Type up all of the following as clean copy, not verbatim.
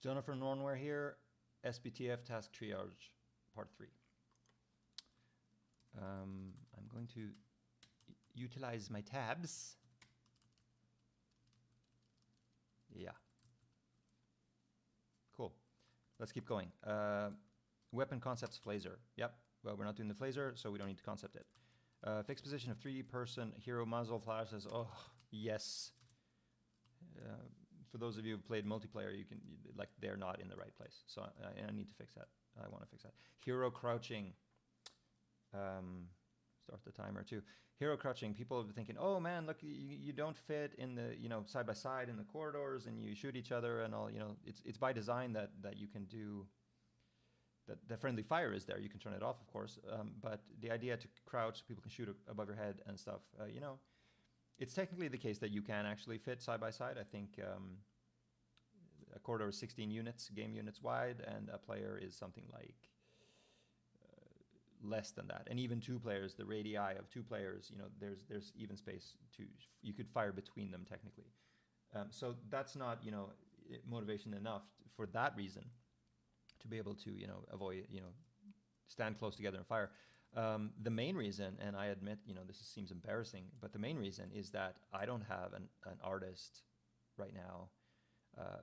Jonathan Nornware here, SBTF Task Triage, Part 3. I'm going to utilize my tabs. Yeah. Cool. Let's keep going. Weapon concepts Flazer. Yep. Well, we're not doing the Flazer, so we don't need to concept it. Fixed position of 3D person hero muzzle flashes. Oh, yes. For those of you who played multiplayer, you can, like, they're not in the right place. So I need to fix that. I want to fix that. Hero crouching. Start the timer too. Hero crouching. People are thinking, oh man, look, you don't fit in the, side by side in the corridors, and you shoot each other and all. It's by design that you can do. That the friendly fire is there. You can turn it off, of course. But the idea to crouch so people can shoot above your head and stuff. It's technically the case that you can actually fit side by side. I think a corridor is 16 units, game units wide, and a player is something like less than that. And even two players, the radii of two players, there's even space you could fire between them technically. So that's not, motivation enough for that reason to be able to, avoid, stand close together and fire. The main reason, and I admit, this seems embarrassing, but the main reason is that I don't have an artist right now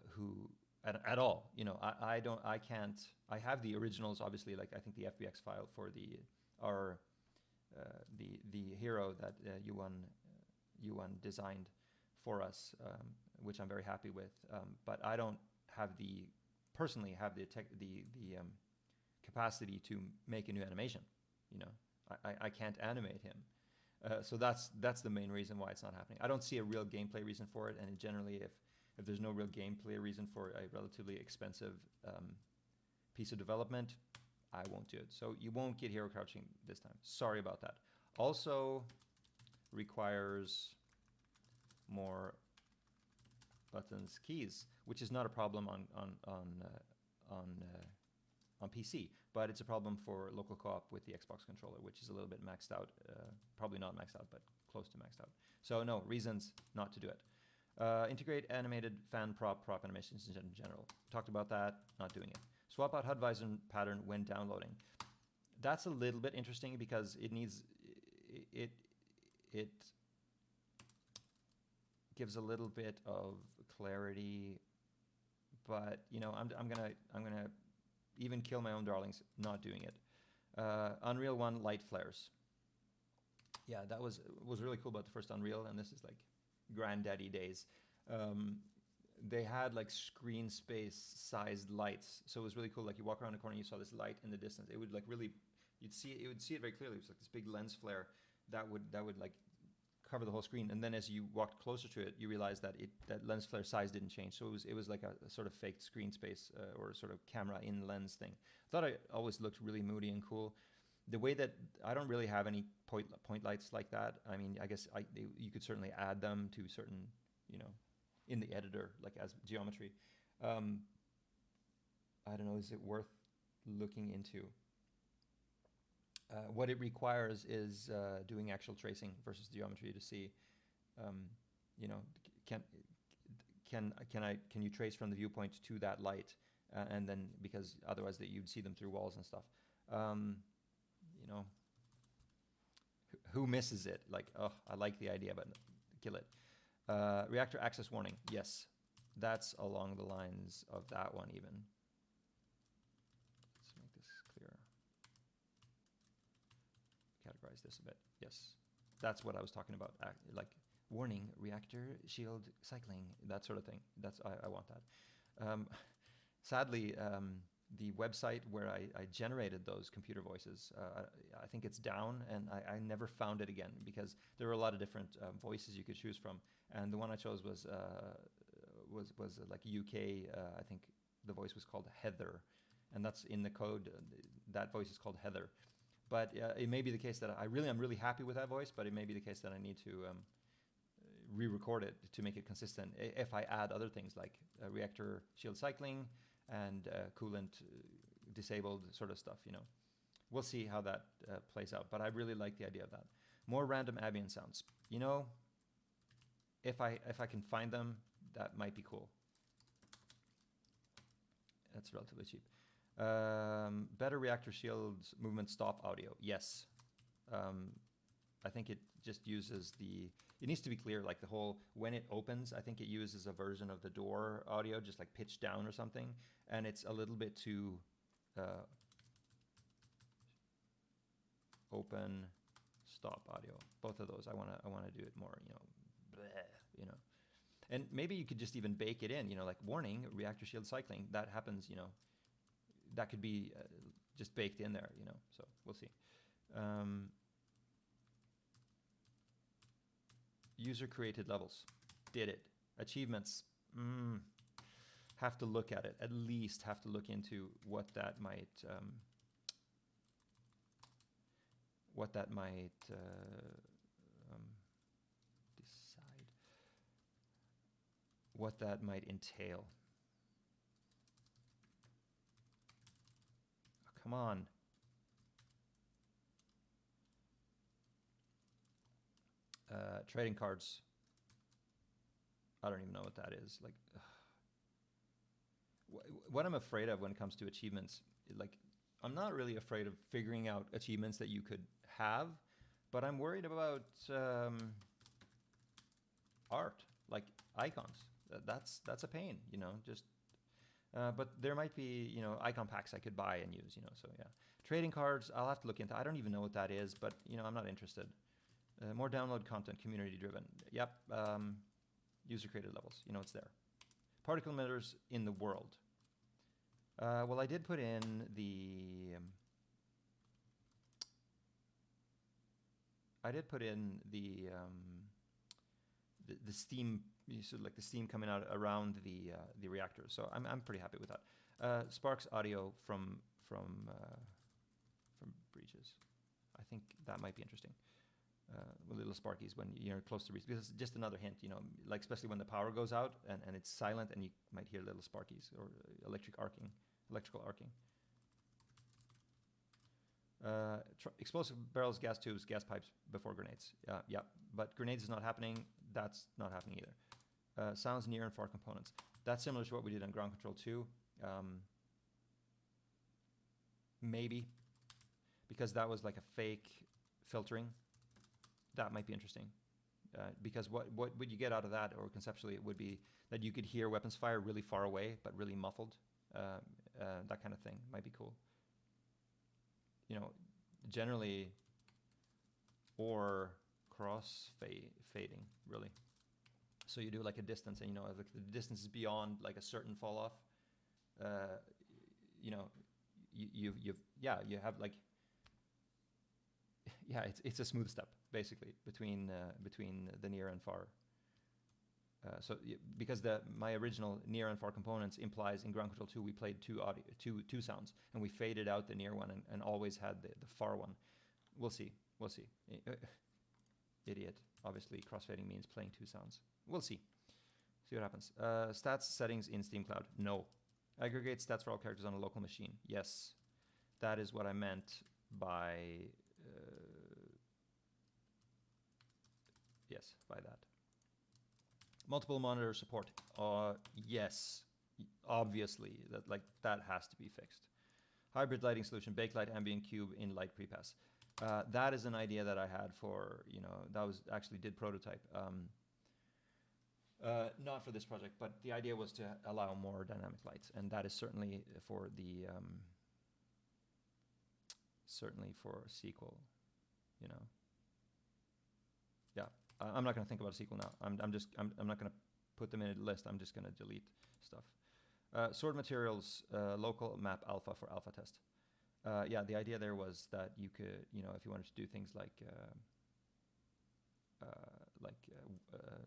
who at all. I can't. I have the originals, obviously, like I think the FBX file for the hero that Yuan designed for us, which I'm very happy with. But I don't have personally have the capacity to make a new animation. I can't animate him. So that's the main reason why it's not happening. I don't see a real gameplay reason for it, and generally if there's no real gameplay reason for a relatively expensive piece of development, I won't do it. So you won't get hero crouching this time. Sorry about that. Also requires more buttons, keys, which is not a problem on PC, but it's a problem for local co-op with the Xbox controller, which is a little bit maxed out. Probably not maxed out, but close to maxed out. So no, reasons not to do it. Integrate animated fan prop animations in general. Talked about that, not doing it. Swap out HUD visor pattern when downloading. That's a little bit interesting because it needs, it gives a little bit of clarity, but I'm gonna even kill my own darlings not doing it. Unreal 1 light flares. Yeah, that was really cool about the first Unreal, and this is like granddaddy days. They had like screen space sized lights, so it was really cool. Like you walk around the corner, and you saw this light in the distance. It would like really, you would see it very clearly. It was like this big lens flare that would like cover the whole screen, and then as you walked closer to it, you realized that that lens flare size didn't change. So it was like a sort of faked screen space or sort of camera in lens thing. I thought it always looked really moody and cool. The way that I don't really have any point lights like that. I mean, I guess you could certainly add them to certain, in the editor, like as geometry. I don't know, is it worth looking into? What it requires is doing actual tracing versus geometry to see, can you trace from the viewpoint to that light, and then because otherwise you'd see them through walls and stuff. Who misses it? Like, oh, I like the idea, but kill it. Reactor access warning. Yes, that's along the lines of that one even. Let's make this clearer. Categorize this a bit. Yes, that's what I was talking about. Like warning, reactor shield cycling, that sort of thing. I want that. Sadly, the website where I generated those computer voices, I think it's down, and I never found it again because there were a lot of different voices you could choose from, and the one I chose was like UK. I think the voice was called Heather, and that's in the code. That voice is called Heather. But it may be the case that I'm really happy with that voice, but it may be the case that I need to re-record it to make it consistent if I add other things like reactor shield cycling and coolant disabled sort of stuff. We'll see how that plays out, but I really like the idea of that. More random ambient sounds. If I can find them, that might be cool. it's relatively cheap. Better reactor shields movement stop audio. Yes. I think it just uses the, it needs to be clear, like the whole, when it opens, I think it uses a version of the door audio, just like pitched down or something. And it's a little bit too open, stop audio. Both of those, I wanna do it more, bleh, And maybe you could just even bake it in, like warning, reactor shield cycling. That happens, that could be just baked in there, so we'll see. User created levels. Did it. Achievements. Have to look at it. At least have to look into what that might decide. What that might entail. Oh, come on. Trading cards. I don't even know what that is. Like, what I'm afraid of when it comes to achievements, like, I'm not really afraid of figuring out achievements that you could have, but I'm worried about art, like icons. That's a pain, just. But there might be, icon packs I could buy and use, so yeah. Trading cards, I'll have to look into. I don't even know what that is, but, I'm not interested. More download content, community driven. Yep. User created levels. It's there. Particle emitters in the world. Well, I did put in the. The steam, so like the steam coming out around the reactor. So I'm pretty happy with that. Sparks audio from breaches. I think that might be interesting. Little sparkies when you're close to because just another hint, like especially when the power goes out and it's silent and you might hear little sparkies or electrical arcing. Explosive barrels, gas tubes, gas pipes before grenades. Yeah, but grenades is not happening. That's not happening either. Sounds near and far components. That's similar to what we did on Ground Control 2. Maybe because that was like a fake filtering. That might be interesting, because what would you get out of that, or conceptually it would be that you could hear weapons fire really far away but really muffled. That kind of thing might be cool. Generally, or cross fading really. So you do like a distance, and if the distance is beyond like a certain fall off, you have like. Yeah, it's a smooth step basically between the near and far. Because my original near and far components implies in Ground Control 2 we played two sounds, and we faded out the near one and always had the far one. We'll see. Idiot. Obviously, crossfading means playing two sounds. We'll see. See what happens. Stats settings in Steam Cloud. No. Aggregate stats for all characters on a local machine. Yes. That is what I meant by. Yes, by that. Multiple monitor support. Yes, obviously that has to be fixed. Hybrid lighting solution, bakelite ambient cube in light prepass. That is an idea that I had for, that was actually did prototype. Not for this project, but the idea was to allow more dynamic lights, and that is certainly for the certainly for a sequel, Yeah, I'm not going to think about a sequel now. I'm not going to put them in a list. I'm just going to delete stuff. Sword materials, local map alpha for alpha test. Yeah, the idea there was that you could, if you wanted to do things like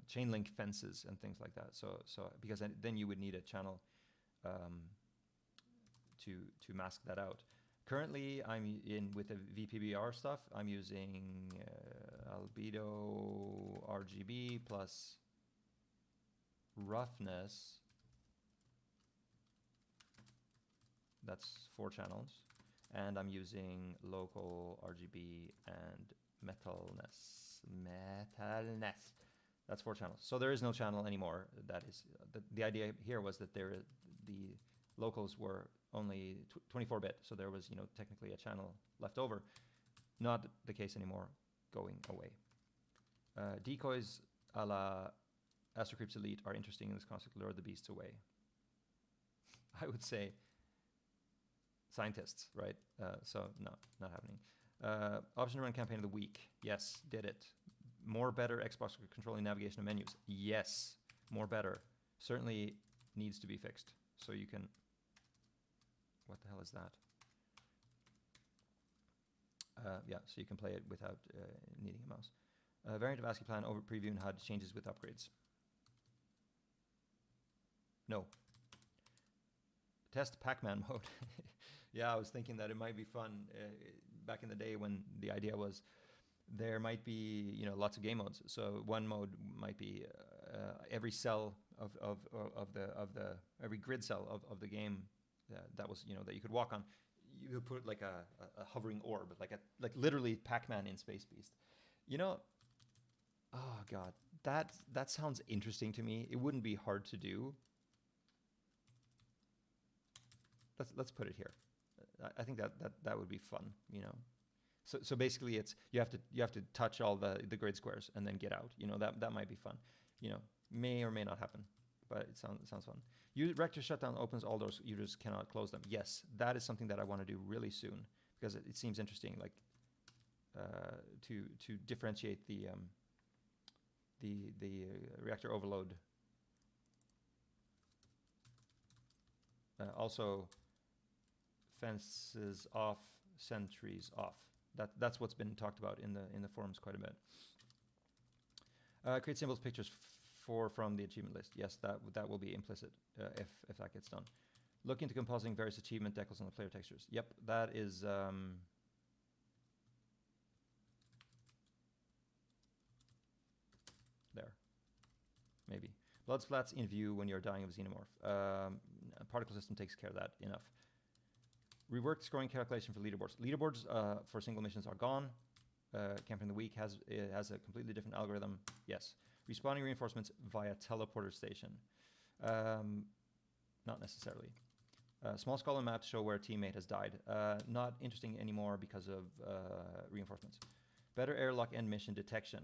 chain link fences and things like that. So because then you would need a channel to mask that out. Currently, I'm in with the VPBR stuff. I'm using albedo RGB plus roughness. That's 4 channels. And I'm using local RGB and metalness. That's 4 channels. So there is no channel anymore. That is the idea here was that the locals were only 24-bit, so there was, technically a channel left over. Not the case anymore, going away. Decoys a la Astro Creeps Elite are interesting in this concept, lure the beasts away. I would say scientists, right? So no, not happening. Option to run campaign of the week. Yes, did it. More better Xbox controlling navigation of menus. Yes, more better. Certainly needs to be fixed. So you can... What the hell is that? Yeah, so you can play it without needing a mouse. Variant of ASCII plan over preview and HUD changes with upgrades. No. Test Pac-Man mode. Yeah, I was thinking that it might be fun back in the day when the idea was there might be, lots of game modes. So one mode might be every cell of the every grid cell of the game that was, that you could walk on. You would put like a hovering orb, like literally Pac-Man in Space Beast. Oh god, that sounds interesting to me. It wouldn't be hard to do. Let's put it here. I think that would be fun, So basically, it's you have to touch all the grid squares and then get out. That might be fun. May or may not happen, but it sounds fun. Rector shutdown opens all doors. Users cannot close them. Yes, that is something that I want to do really soon because it seems interesting. Like to differentiate the reactor overload. Also, fences off, sentries off. That's what's been talked about in the forums quite a bit. Create symbols, pictures from the achievement list. Yes, that will be implicit if that gets done. Look into compositing various achievement decals on the player textures. Yep, that is. There. Maybe. Blood splats in view when you're dying of xenomorph. Particle system takes care of that enough. Reworked scoring calculation for leaderboards. Leaderboards for single missions are gone. Campaign of the week has a completely different algorithm. Yes. Respawning reinforcements via teleporter station. Not necessarily. Small skull and maps show where a teammate has died. Not interesting anymore because of reinforcements. Better airlock and mission detection.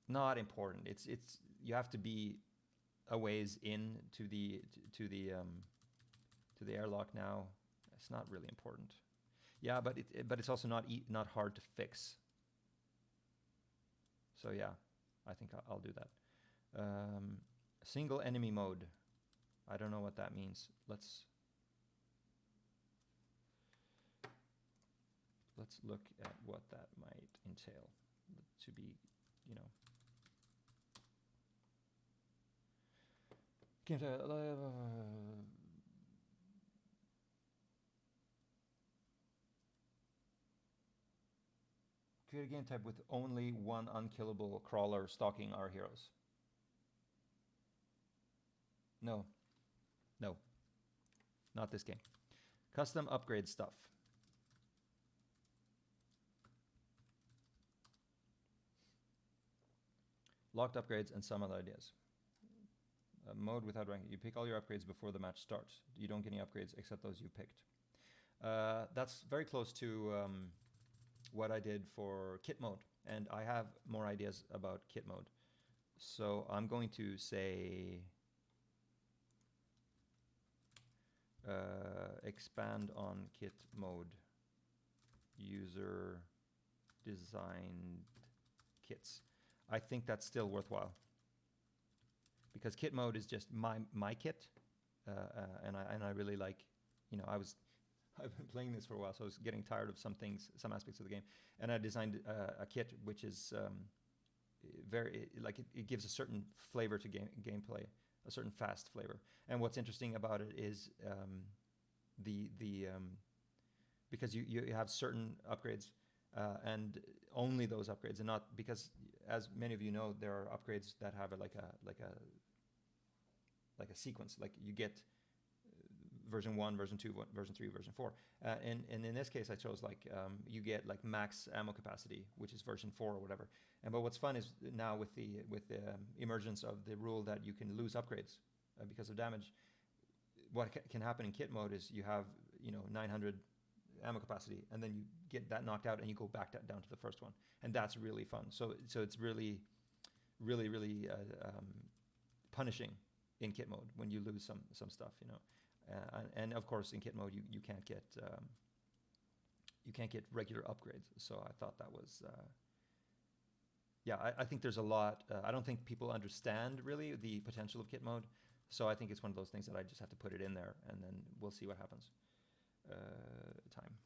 Not important. It's you have to be a ways in to the airlock now. It's not really important. Yeah, but it's also not hard to fix. So yeah, I think I'll do that. Single enemy mode. I don't know what that means. Let's look at what that might entail to be, create a game type with only one unkillable crawler stalking our heroes. No, not this game. Custom upgrade stuff. Locked upgrades and some other ideas. Mode without ranking. You pick all your upgrades before the match starts. You don't get any upgrades except those you picked. That's very close to what I did for kit mode. And I have more ideas about kit mode. So I'm going to say expand on kit mode. User designed kits. I think that's still worthwhile. Because kit mode is just my kit, and I really like, I've been playing this for a while, so I was getting tired of some aspects of the game, and I designed a kit which is very it gives a certain flavor to gameplay, a certain fast flavor. And what's interesting about it is because you have certain upgrades and only those upgrades, and not because, as many of you know, there are upgrades that have like a sequence. Like you get version 1, version 2, version 3, version 4. And in this case, I chose like you get like max ammo capacity, which is version 4 or whatever. But what's fun is now with the emergence of the rule that you can lose upgrades because of damage. What can happen in kit mode is you have 900 ammo capacity, and then you get that knocked out, and you go back down to the first one, and that's really fun. So it's really punishing in kit mode when you lose some stuff, and of course in kit mode you can't get regular upgrades. So I thought that was I think there's a lot. I don't think people understand really the potential of kit mode. So I think it's one of those things that I just have to put it in there, and then we'll see what happens. Time.